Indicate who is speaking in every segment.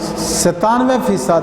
Speaker 1: 97%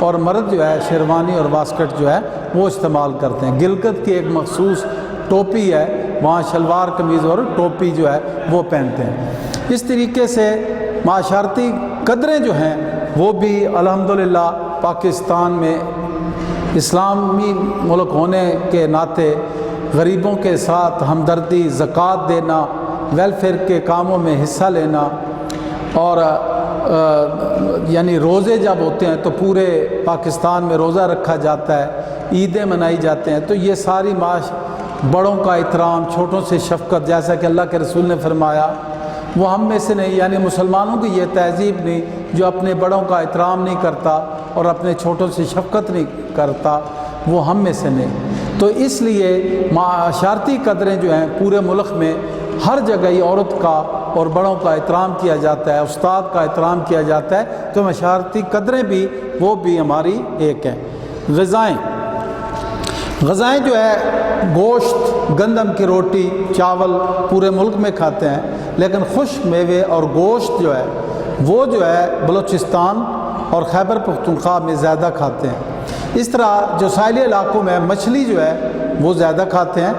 Speaker 1: اور مرد جو ہے شیروانی اور واسکٹ جو ہے وہ استعمال کرتے ہیں۔ گلگت کی ایک مخصوص ٹوپی ہے، وہاں شلوار قمیض اور ٹوپی جو ہے وہ پہنتے ہیں۔ اس طریقے سے معاشرتی قدریں جو ہیں وہ بھی الحمدللہ پاکستان میں اسلامی ملک ہونے کے ناطے غریبوں کے ساتھ ہمدردی، زکوٰۃ دینا، ویلفیئر کے کاموں میں حصہ لینا، اور یعنی روزے جب ہوتے ہیں تو پورے پاکستان میں روزہ رکھا جاتا ہے، عیدیں منائی جاتے ہیں، تو یہ ساری بڑوں کا احترام، چھوٹوں سے شفقت، جیسا کہ اللہ کے رسول نے فرمایا وہ ہم میں سے نہیں، یعنی مسلمانوں کی یہ تہذیب نہیں جو اپنے بڑوں کا احترام نہیں کرتا اور اپنے چھوٹوں سے شفقت نہیں کرتا، وہ ہم میں سے نہیں۔ تو اس لیے معاشرتی قدریں جو ہیں پورے ملک میں ہر جگہ ہی عورت کا اور بڑوں کا احترام کیا جاتا ہے، استاد کا احترام کیا جاتا ہے، تو معاشرتی قدریں بھی وہ بھی ہماری ایک ہیں۔ غذائیں جو ہے گوشت، گندم کی روٹی، چاول پورے ملک میں کھاتے ہیں، لیکن خشک میوے اور گوشت جو ہے وہ جو ہے بلوچستان اور خیبر پختونخوا میں زیادہ کھاتے ہیں۔ اس طرح جو ساحلی علاقوں میں مچھلی جو ہے وہ زیادہ کھاتے ہیں۔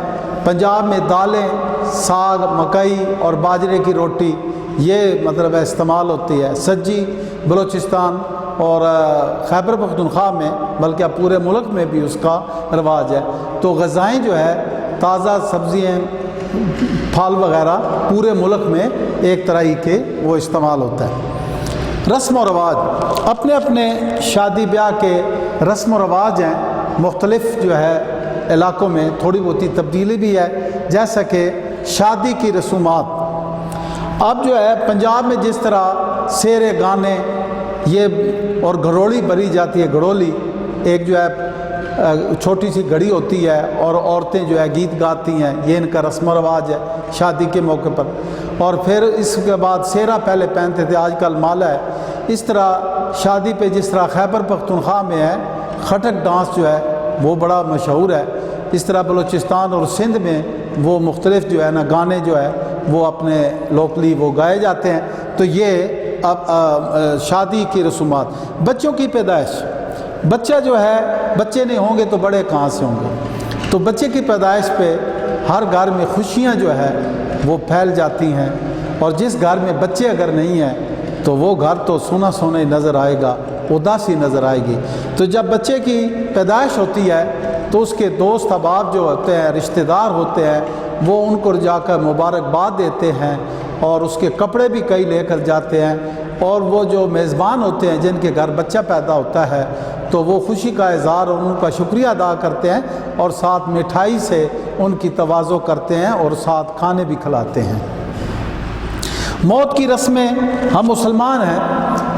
Speaker 1: پنجاب میں دالیں، ساگ، مکئی اور باجرے کی روٹی یہ مطلب استعمال ہوتی ہے۔ سجی بلوچستان اور خیبر پختونخوا میں بلکہ پورے ملک میں بھی اس کا رواج ہے۔ تو غذائیں جو ہے تازہ سبزیاں، پھل وغیرہ پورے ملک میں ایک طرح ہی کے وہ استعمال ہوتا ہے۔ رسم و رواج، اپنے اپنے شادی بیاہ کے رسم و رواج ہیں، مختلف جو ہے علاقوں میں تھوڑی بہت تبدیلی بھی ہے، جیسا کہ شادی کی رسومات۔ اب جو ہے پنجاب میں جس طرح سیرے گانے یہ اور گھڑولی بری جاتی ہے، گھڑولی ایک جو ہے چھوٹی سی گھڑی ہوتی ہے اور عورتیں جو ہے گیت گاتی ہیں، یہ ان کا رسم و رواج ہے شادی کے موقع پر۔ اور پھر اس کے بعد سیرا پہلے پہنتے تھے، آج کل مالا ہے۔ اس طرح شادی پہ جس طرح خیبر پختونخوا میں ہے خٹک ڈانس جو ہے وہ بڑا مشہور ہے، اس طرح بلوچستان اور سندھ میں وہ مختلف جو ہے نا گانے جو ہے وہ اپنے لوکلی وہ گائے جاتے ہیں۔ تو یہ اب شادی کی رسومات۔ بچوں کی پیدائش، بچہ جو ہے بچے نہیں ہوں گے تو بڑے کہاں سے ہوں گے، تو بچے کی پیدائش پہ ہر گھر میں خوشیاں جو ہے وہ پھیل جاتی ہیں، اور جس گھر میں بچے اگر نہیں ہیں تو وہ گھر تو سونا سونا ہی نظر آئے گا، اداسی نظر آئے گی۔ تو جب بچے کی پیدائش ہوتی ہے تو اس کے دوست احباب جو ہوتے ہیں، رشتہ دار ہوتے ہیں، وہ ان کو جا کر مبارکباد دیتے ہیں اور اس کے کپڑے بھی کئی لے کر جاتے ہیں، اور وہ جو میزبان ہوتے ہیں جن کے گھر بچہ پیدا ہوتا ہے تو وہ خوشی کا اظہار اور ان کا شکریہ ادا کرتے ہیں، اور ساتھ مٹھائی سے ان کی تواضع کرتے ہیں اور ساتھ کھانے بھی کھلاتے ہیں۔ موت کی رسمیں، ہم مسلمان ہیں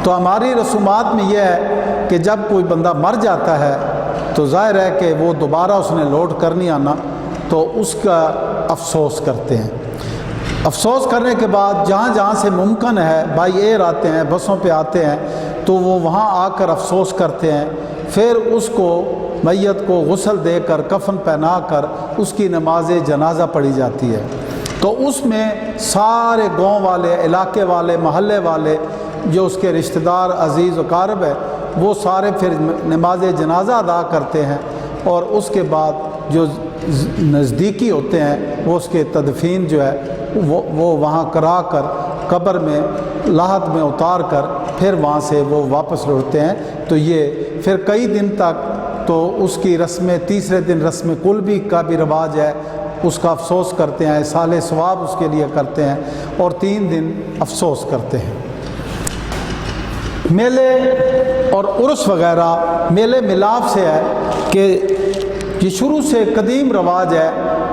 Speaker 1: تو ہماری رسومات میں یہ ہے کہ جب کوئی بندہ مر جاتا ہے تو ظاہر ہے کہ وہ دوبارہ اس نے لوٹ کر نہیں آنا، تو اس کا افسوس کرتے ہیں۔ افسوس کرنے کے بعد جہاں جہاں سے ممکن ہے، بائی ایئر آتے ہیں، بسوں پہ آتے ہیں، تو وہ وہاں آ کر افسوس کرتے ہیں۔ پھر اس کو میت کو غسل دے کر کفن پہنا کر اس کی نماز جنازہ پڑھی جاتی ہے۔ تو اس میں سارے گاؤں والے، علاقے والے، محلے والے جو اس کے رشتہ دار، عزیز و اقارب ہے، وہ سارے پھر نماز جنازہ ادا کرتے ہیں، اور اس کے بعد جو نزدیکی ہوتے ہیں وہ اس کے تدفین جو ہے وہ وہاں کرا کر قبر میں لاحد میں اتار کر پھر وہاں سے وہ واپس لوٹتے ہیں۔ تو یہ پھر کئی دن تک تو اس کی رسمیں، تیسرے دن رسم قلبی کا بھی رواج ہے، اس کا افسوس کرتے ہیں، سال ثواب اس کے لیے کرتے ہیں، اور 3 دن افسوس کرتے ہیں۔ میلے اور عرس وغیرہ، میلے ملاپ سے ہے کہ یہ شروع سے قدیم رواج ہے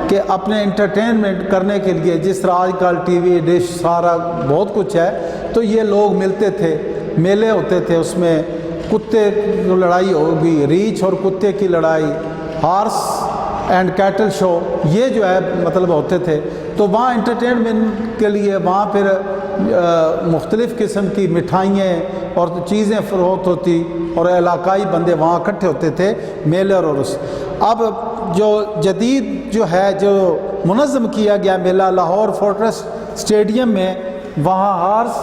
Speaker 1: کہ اپنے انٹرٹینمنٹ کرنے کے لیے، جس طرح آج کل ٹی وی ڈش سارا بہت کچھ ہے، تو یہ لوگ ملتے تھے، میلے ہوتے تھے، اس میں کتے کی لڑائی ہوگی، ریچھ اور کتے کی لڑائی، ہارس اینڈ کیٹل شو، یہ جو ہے مطلب ہوتے تھے۔ تو وہاں انٹرٹینمنٹ کے لیے وہاں پھر مختلف قسم کی مٹھائیاں اور چیزیں فروخت ہوتی، اور علاقائی بندے وہاں اکٹھے ہوتے تھے، میلے اور عرس۔ اب جو جدید جو ہے جو منظم کیا گیا میلہ لاہور فورٹریس اسٹیڈیم میں، وہاں ہارس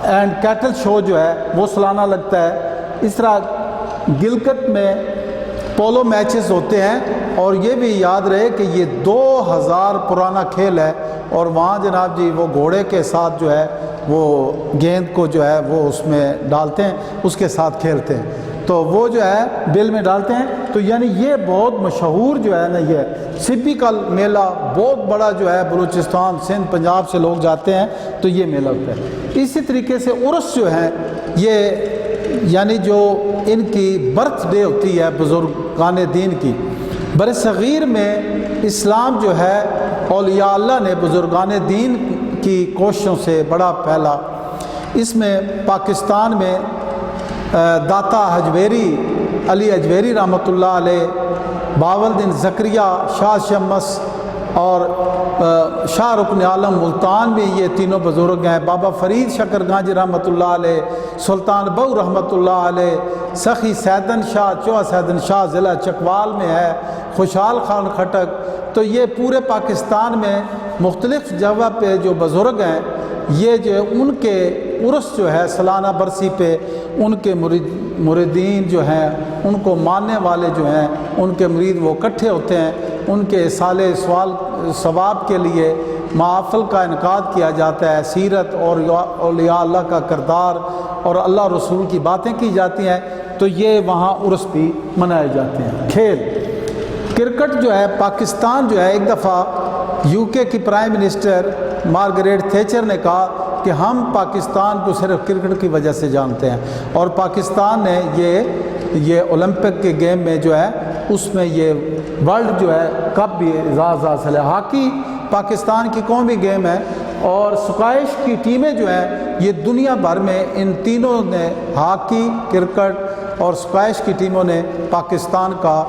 Speaker 1: اینڈ کیٹل شو جو ہے وہ سالانہ لگتا ہے۔ اس طرح گلگت میں پولو میچز ہوتے ہیں، اور یہ بھی یاد رہے کہ یہ 2000 پرانا کھیل ہے، اور وہاں جناب جی وہ گھوڑے کے ساتھ جو ہے وہ گیند کو جو ہے وہ اس میں ڈالتے ہیں، اس کے ساتھ کھیلتے ہیں، تو وہ جو ہے بل میں ڈالتے ہیں۔ تو یعنی یہ بہت مشہور جو ہے نا، یہ سبی کا میلہ بہت بڑا جو ہے، بلوچستان، سندھ، پنجاب سے لوگ جاتے ہیں تو یہ میلہ ہوتا ہے۔ اسی طریقے سے عرس جو ہے، یہ یعنی جو ان کی برتھ ڈے ہوتی ہے بزرگان دین کی، بر صغیر میں اسلام جو ہے اولیاء اللہ نے بزرگان دین کی کوششوں سے بڑا پھیلا۔ اس میں پاکستان میں داتا حجویری، علی حجویری رحمۃ اللہ علیہ، باولدین زکریا، شاہ شمس اور شاہ رکن عالم ملتان میں یہ تینوں بزرگ ہیں، بابا فرید شکر گنج رحمۃ اللہ علیہ، سلطان بہو رحمۃ اللہ علیہ، سخی سیدن شاہ، چوہا سیدن شاہ ضلع چکوال میں ہے، خوشحال خان خٹک۔ تو یہ پورے پاکستان میں مختلف جگہ پہ جو بزرگ ہیں، یہ جو ان کے عرس جو ہے سالانہ برسی پہ ان کے مریدین جو ہیں، ان کو ماننے والے جو ہیں، ان کے مرید وہ اکٹھے ہوتے ہیں، ان کے سال سوال ثواب کے لیے محافل کا انعقاد کیا جاتا ہے، سیرت اور اولیاء اللہ کا کردار اور اللہ رسول کی باتیں کی جاتی ہیں، تو یہ وہاں عرس بھی منائے جاتے ہیں۔ کھیل کرکٹ جو ہے، پاکستان جو ہے، ایک دفعہ یو کے کی پرائم منسٹر مارگریٹ تھیچر نے کہا کہ ہم پاکستان کو صرف کرکٹ کی وجہ سے جانتے ہیں، اور پاکستان نے یہ اولمپک کے گیم میں جو ہے اس میں یہ ورلڈ جو ہے کپ بھی اعزاز حاصل ہے۔ ہاکی پاکستان کی قومی گیم ہے، اور سکائش کی ٹیمیں جو ہیں یہ دنیا بھر میں ان تینوں نے، ہاکی، کرکٹ اور سکائش کی ٹیموں نے پاکستان کا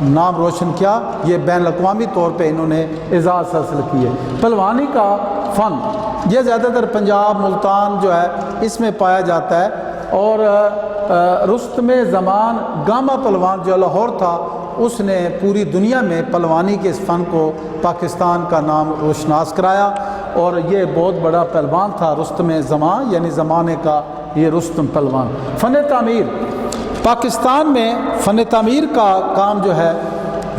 Speaker 1: نام روشن کیا، یہ بین الاقوامی طور پہ انہوں نے اعزاز حاصل کیے۔ پہلوانی کا فن یہ زیادہ تر پنجاب، ملتان جو ہے اس میں پایا جاتا ہے، اور رستم زمان گاما پہلوان جو لاہور تھا، اس نے پوری دنیا میں پہلوانی کے اس فن کو پاکستان کا نام روشناس کرایا، اور یہ بہت بڑا پہلوان تھا رستم زمان، یعنی زمانے کا یہ رستم پہلوان۔ فن تعمیر پاکستان میں فن تعمیر کا کام جو ہے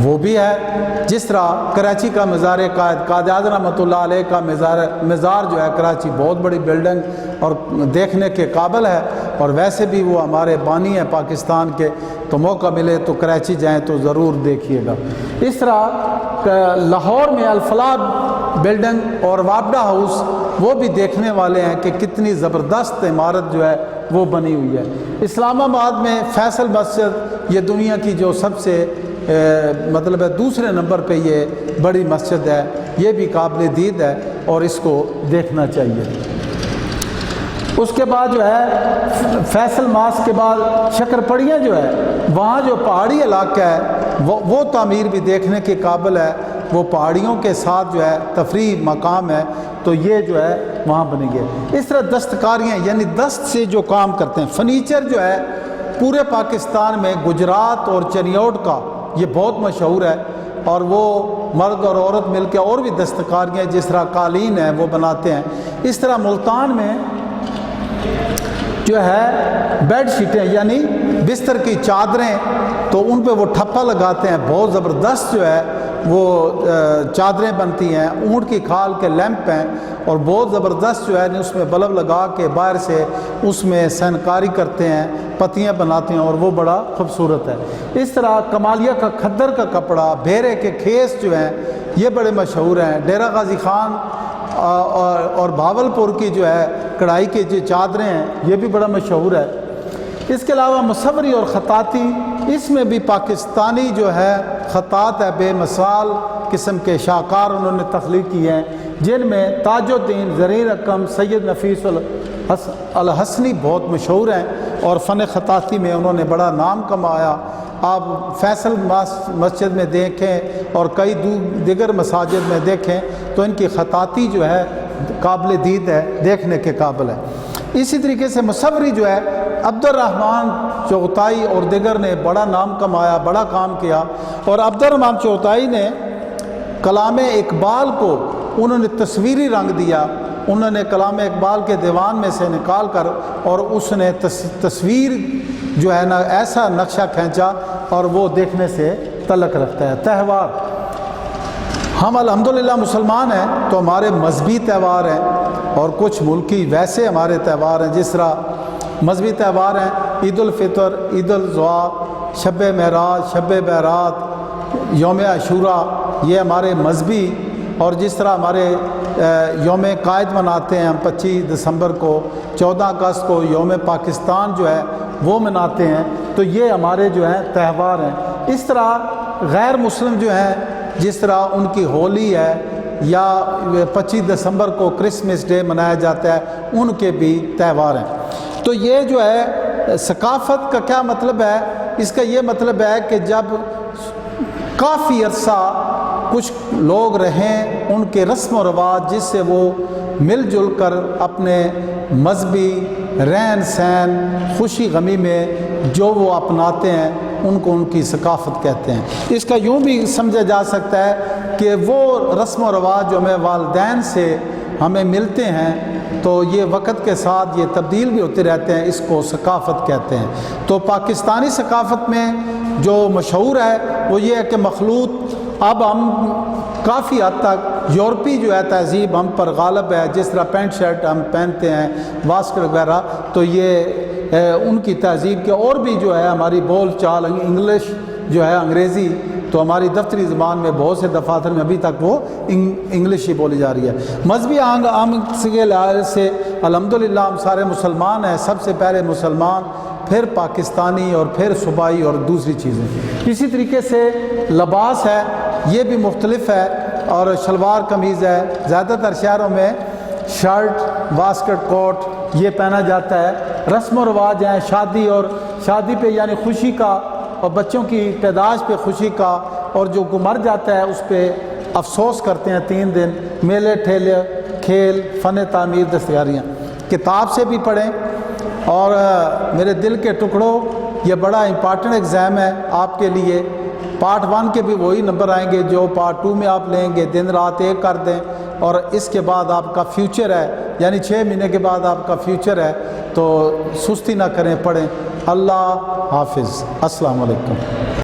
Speaker 1: وہ بھی ہے، جس طرح کراچی کا مزار قائد اعظم رحمۃ اللہ علیہ کا مزار جو ہے کراچی بہت بڑی بلڈنگ اور دیکھنے کے قابل ہے، اور ویسے بھی وہ ہمارے بانی ہیں پاکستان کے، تو موقع ملے تو کراچی جائیں تو ضرور دیکھیے گا۔ اس طرح لاہور میں الفلاح بلڈنگ اور وابڈا ہاؤس وہ بھی دیکھنے والے ہیں کہ کتنی زبردست عمارت جو ہے وہ بنی ہوئی ہے۔ اسلام آباد میں فیصل مسجد یہ دنیا کی جو سب سے مطلب ہے دوسرے نمبر پہ یہ بڑی مسجد ہے، یہ بھی قابل دید ہے اور اس کو دیکھنا چاہیے۔ اس کے بعد جو ہے فیصل ماسک کے بعد شکرپڑیاں جو ہے، وہاں جو پہاڑی علاقہ ہے وہ تعمیر بھی دیکھنے کے قابل ہے، وہ پہاڑیوں کے ساتھ جو ہے تفریح مقام ہے، تو یہ جو ہے وہاں بنی گئی۔ اس طرح دستکاریاں یعنی دست سے جو کام کرتے ہیں، فرنیچر جو ہے پورے پاکستان میں گجرات اور چنیوٹ کا یہ بہت مشہور ہے، اور وہ مرد اور عورت مل کے اور بھی دستکاریاں جس طرح قالین ہے وہ بناتے ہیں۔ اس طرح ملتان میں جو ہے بیڈ شیٹیں یعنی بستر کی چادریں، تو ان پہ وہ ٹھپا لگاتے ہیں، بہت زبردست جو ہے وہ چادریں بنتی ہیں، اونٹ کی کھال کے لیمپ ہیں، اور بہت زبردست جو ہے اس میں بلب لگا کے باہر سے اس میں سینکاری کرتے ہیں، پتیاں بناتے ہیں، اور وہ بڑا خوبصورت ہے۔ اس طرح کمالیہ کا کھدر کا کپڑا، بھیرے کے کھیس جو ہیں یہ بڑے مشہور ہیں۔ ڈیرہ غازی خان اور بھاولپور کی جو ہے کڑھائی کی جو چادریں ہیں یہ بھی بڑا مشہور ہے۔ اس کے علاوہ مصوری اور خطاطی، اس میں بھی پاکستانی جو ہے خطاط ہے، بے مثال قسم کے شاہکار انہوں نے تخلیق کیے ہیں، جن میں تاج الدین، زرین اکم، سید نفیس الحسنی بہت مشہور ہیں، اور فن خطاطی میں انہوں نے بڑا نام کمایا۔ آپ فیصل مسجد میں دیکھیں اور کئی دیگر مساجد میں دیکھیں تو ان کی خطاطی جو ہے قابل دید ہے، دیکھنے کے قابل ہے۔ اسی طریقے سے مصوری جو ہے عبد الرحمن چغتائی اور دیگر نے بڑا نام کمایا، بڑا کام کیا، اور عبد الرحمن چغتائی نے کلام اقبال کو انہوں نے تصویری رنگ دیا، انہوں نے کلام اقبال کے دیوان میں سے نکال کر اور اس نے تصویر جو ہے نا ایسا نقشہ کھینچا اور وہ دیکھنے سے تعلق رکھتا ہے۔ تہوار، ہم الحمدللہ مسلمان ہیں تو ہمارے مذہبی تہوار ہیں اور کچھ ملکی ویسے ہمارے تہوار ہیں، جس طرح مذہبی تہوار ہیں عید الفطر، عید الاضحیٰ، شب معراج، شب برات، یوم عاشوراء، یہ ہمارے مذہبی، اور جس طرح ہمارے یوم قائد مناتے ہیں ہم 25 دسمبر کو، 14 اگست کو یوم پاکستان جو ہے وہ مناتے ہیں، تو یہ ہمارے جو ہیں تہوار ہیں۔ اس طرح غیر مسلم جو ہیں، جس طرح ان کی ہولی ہے یا 25 دسمبر کو کرسمس ڈے منایا جاتا ہے، ان کے بھی تہوار ہیں۔ تو یہ جو ہے ثقافت کا کیا مطلب ہے؟ اس کا یہ مطلب ہے کہ جب کافی عرصہ کچھ لوگ رہیں، ان کے رسم و رواج جس سے وہ مل جل کر اپنے مذہبی رہن سہن خوشی غمی میں جو وہ اپناتے ہیں، ان کو ان کی ثقافت کہتے ہیں۔ اس کا یوں بھی سمجھا جا سکتا ہے کہ وہ رسم و رواج جو ہمیں والدین سے ہمیں ملتے ہیں تو یہ وقت کے ساتھ یہ تبدیل بھی ہوتے رہتے ہیں، اس کو ثقافت کہتے ہیں۔ تو پاکستانی ثقافت میں جو مشہور ہے وہ یہ ہے کہ مخلوط، اب ہم کافی حد تک یورپی جو ہے تہذیب ہم پر غالب ہے، جس طرح پینٹ شرٹ ہم پہنتے ہیں، واسکٹ وغیرہ، تو یہ ان کی تہذیب کے اور بھی جو ہے ہماری بول چال انگلش جو ہے انگریزی، تو ہماری دفتری زبان میں بہت سے دفاتر میں ابھی تک وہ انگلش ہی بولی جا رہی ہے۔ مذہبی آنگ کے لحاظ سے الحمدللہ ہم سارے مسلمان ہیں، سب سے پہلے مسلمان، پھر پاکستانی، اور پھر صوبائی اور دوسری چیزیں۔ اسی طریقے سے لباس ہے، یہ بھی مختلف ہے، اور شلوار قمیض ہے، زیادہ تر شہروں میں شرٹ، واسکٹ کوٹ یہ پہنا جاتا ہے۔ رسم و رواج ہیں، شادی، اور شادی پہ یعنی خوشی کا، اور بچوں کی پیدائش پہ خوشی کا، اور جو مر جاتا ہے اس پہ افسوس کرتے ہیں 3 دن، میلے ٹھیلے، کھیل، فن تعمیر، دستکاریاں۔ کتاب سے بھی پڑھیں، اور میرے دل کے ٹکڑوں، یہ بڑا امپارٹنٹ ایگزام ہے آپ کے لیے۔ پارٹ 1 کے بھی وہی نمبر آئیں گے جو پارٹ 2 میں آپ لیں گے، دن رات ایک کر دیں، اور اس کے بعد آپ کا فیوچر ہے، یعنی 6 مہینے کے بعد آپ کا فیوچر ہے، تو سستی نہ کریں، پڑھیں۔ اللہ حافظ، السلام علیکم۔